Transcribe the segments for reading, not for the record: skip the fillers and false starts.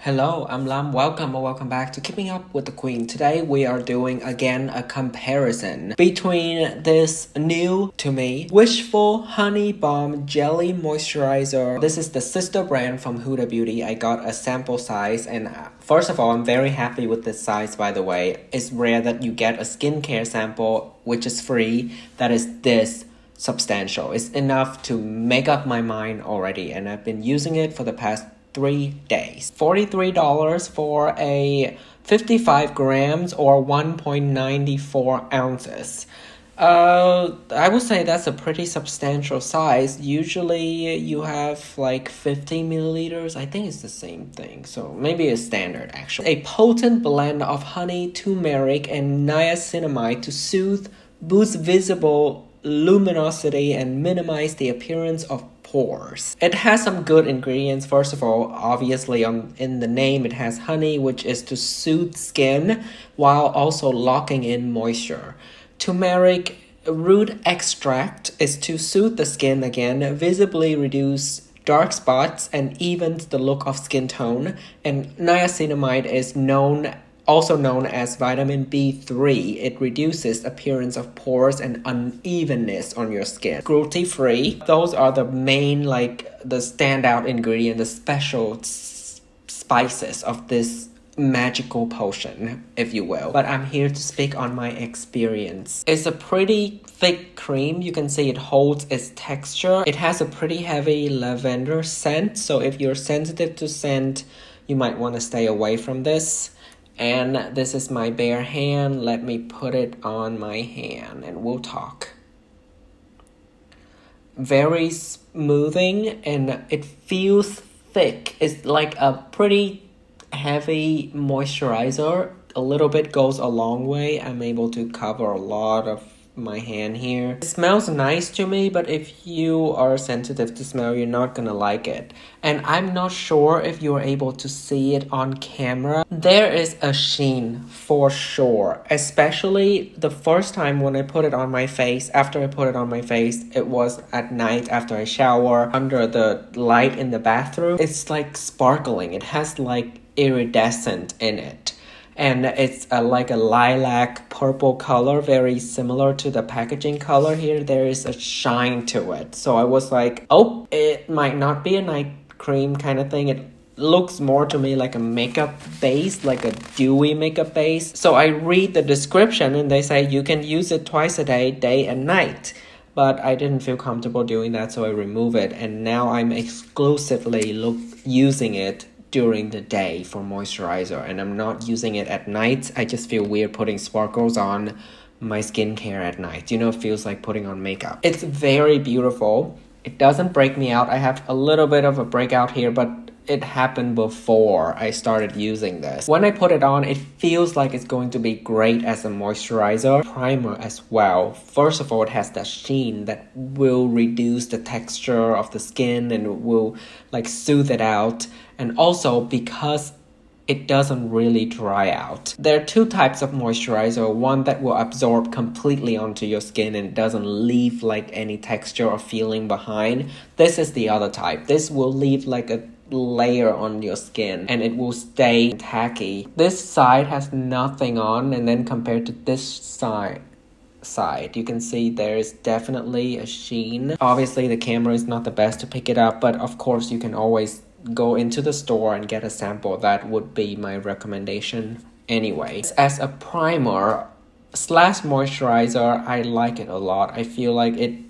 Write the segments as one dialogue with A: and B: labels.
A: Hello, I'm Lam. Welcome or welcome back to Keeping Up with the Queen. Today we are doing again a comparison between this new to me Wishful Honey Balm Jelly Moisturizer. This is the sister brand from Huda Beauty. I got a sample size and first of all, I'm very happy with this size, by the way. It's rare that you get a skincare sample which is free that is this substantial. It's enough to make up my mind already, and I've been using it for the past 3 days. $43 for a 55 grams or 1.94 ounces. I would say that's a pretty substantial size. Usually you have like 50 milliliters. I think it's the same thing. So maybe it's standard actually. A potent blend of honey, turmeric, and niacinamide to soothe, boost visible luminosity, and minimize the appearance of pores. It has some good ingredients. First of all, obviously in the name it has honey, which is to soothe skin while also locking in moisture. Turmeric root extract is to soothe the skin again, visibly reduce dark spots, and evens the look of skin tone. And niacinamide is also known as vitamin B3. It reduces appearance of pores and unevenness on your skin. Cruelty free. Those are the main, the standout ingredient, the special spices of this magical potion, if you will. But I'm here to speak on my experience. It's a pretty thick cream. You can see it holds its texture. It has a pretty heavy lavender scent, so if you're sensitive to scent, you might want to stay away from this. And this is my bare hand. Let me put it on my hand and we'll talk. Very smoothing and it feels thick. It's like a pretty heavy moisturizer. A little bit goes a long way. I'm able to cover a lot of my hand here. It smells nice to me, but if you are sensitive to smell, you're not gonna like it. And I'm not sure if you're able to see it on camera. There is a sheen for sure, especially the first time when I put it on my face. After I put it on my face, it was at night after I shower under the light in the bathroom. It's like sparkling. It has like iridescent in it. And it's like a lilac purple color, very similar to the packaging color here. There is a shine to it. So I was like, oh, it might not be a night cream kind of thing. It looks more to me like a makeup base, like a dewy makeup base. So I read the description and they say you can use it twice a day, day and night. But I didn't feel comfortable doing that, so I remove it. And now I'm exclusively using it during the day for moisturizer, and I'm not using it at night. I just feel weird putting sparkles on my skincare at night. You know, it feels like putting on makeup. It's very beautiful. It doesn't break me out. I have a little bit of a breakout here, but it happened before I started using this. When I put it on, it feels like it's going to be great as a moisturizer. Primer as well. First of all, it has that sheen that will reduce the texture of the skin and it will like soothe it out. And also because it doesn't really dry out. There are two types of moisturizer. One that will absorb completely onto your skin and doesn't leave like any texture or feeling behind. This is the other type. This will leave like a layer on your skin and it will stay tacky. This side has nothing on, and then compared to this side, you can see there is definitely a sheen. Obviously the camera is not the best to pick it up, but of course you can always go into the store and get a sample. That would be my recommendation anyway. As a primer slash moisturizer, I like it a lot. I feel like it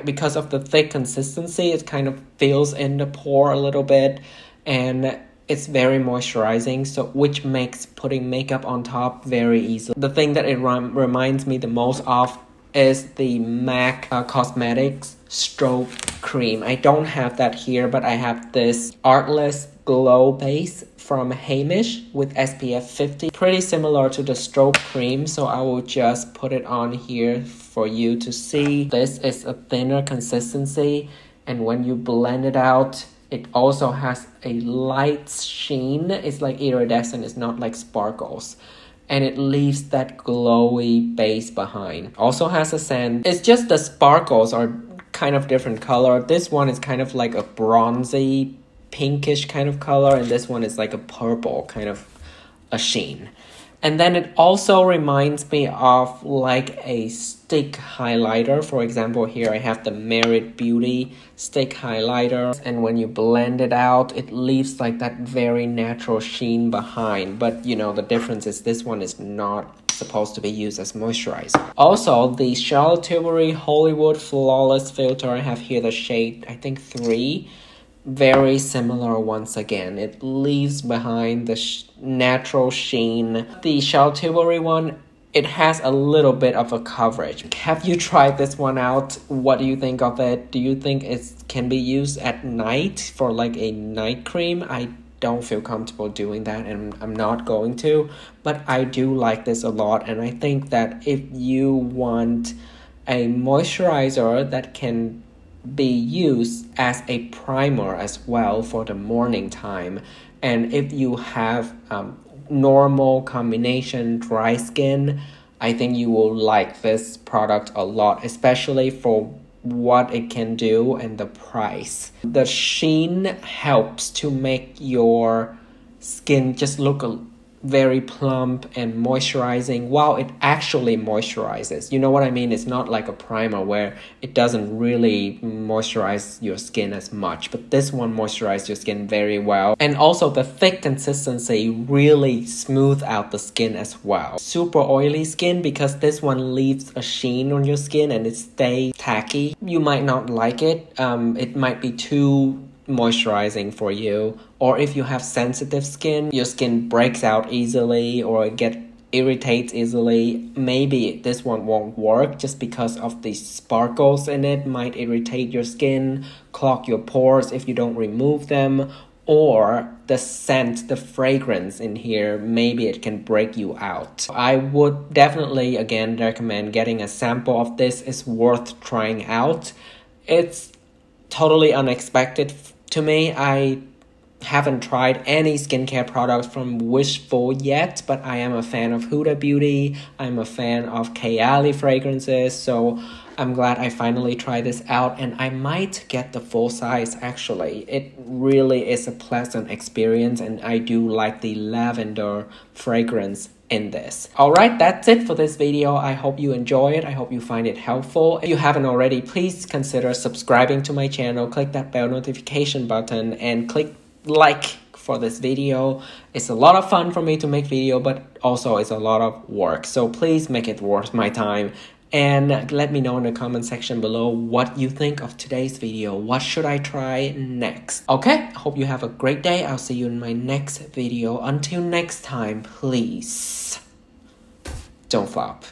A: because of the thick consistency, it kind of fills in the pore a little bit, and it's very moisturizing, so which makes putting makeup on top very easy. The thing that it reminds me the most of is the MAC Cosmetics Strobe Cream. I don't have that here, but I have this Artless Glow Base from Hamish with SPF 50. Pretty similar to the Strobe Cream, so I will just put it on here for you to see. This is a thinner consistency, and when you blend it out, it also has a light sheen. It's like iridescent, it's not like sparkles. And it leaves that glowy base behind. Also has a scent. It's just the sparkles are kind of different color. This one is kind of like a bronzy pinkish kind of color, and this one is like a purple kind of a sheen. And then it also reminds me of like a stick highlighter. For example, here I have the Merit Beauty stick highlighter. And when you blend it out, it leaves like that very natural sheen behind. But you know, the difference is this one is not supposed to be used as moisturizer. Also, the Charlotte Tilbury Hollywood Flawless Filter, I have here the shade, I think 3. Very similar once again. It leaves behind the natural sheen. The Charlotte Tilbury one, it has a little bit of a coverage. Have you tried this one out? What do you think of it? Do you think it can be used at night for like a night cream? I don't feel comfortable doing that, and I'm not going to, but I do like this a lot. And I think that if you want a moisturizer that can be used as a primer as well for the morning time, and if you have normal combination dry skin, I think you will like this product a lot, especially for what it can do and the price. The sheen helps to make your skin just look very plump and moisturizing while it actually moisturizes. You know what I mean? It's not like a primer where it doesn't really moisturize your skin as much, but this one moisturizes your skin very well. And also the thick consistency really smooth out the skin as well. Super oily skin, because this one leaves a sheen on your skin and it stays tacky. You might not like it. It might be too moisturizing for you, or if you have sensitive skin, your skin breaks out easily or it irritates easily, maybe this one won't work just because of the sparkles in it might irritate your skin, clog your pores if you don't remove them, or the scent, the fragrance in here, maybe it can break you out. I would definitely again recommend getting a sample of this. It's worth trying out. It's totally unexpected to me. I haven't tried any skincare products from Wishful yet, but I am a fan of Huda Beauty. I'm a fan of Kayali fragrances, so I'm glad I finally tried this out, and I might get the full size actually. It really is a pleasant experience, and I do like the lavender fragrance in this. Alright, that's it for this video. I hope you enjoy it. I hope you find it helpful. If you haven't already, please consider subscribing to my channel. Click that bell notification button and click like for this video. It's a lot of fun for me to make video, but also it's a lot of work. So please make it worth my time. And let me know in the comment section below what you think of today's video. What should I try next? Okay, I hope you have a great day. I'll see you in my next video. Until next time, please don't flop.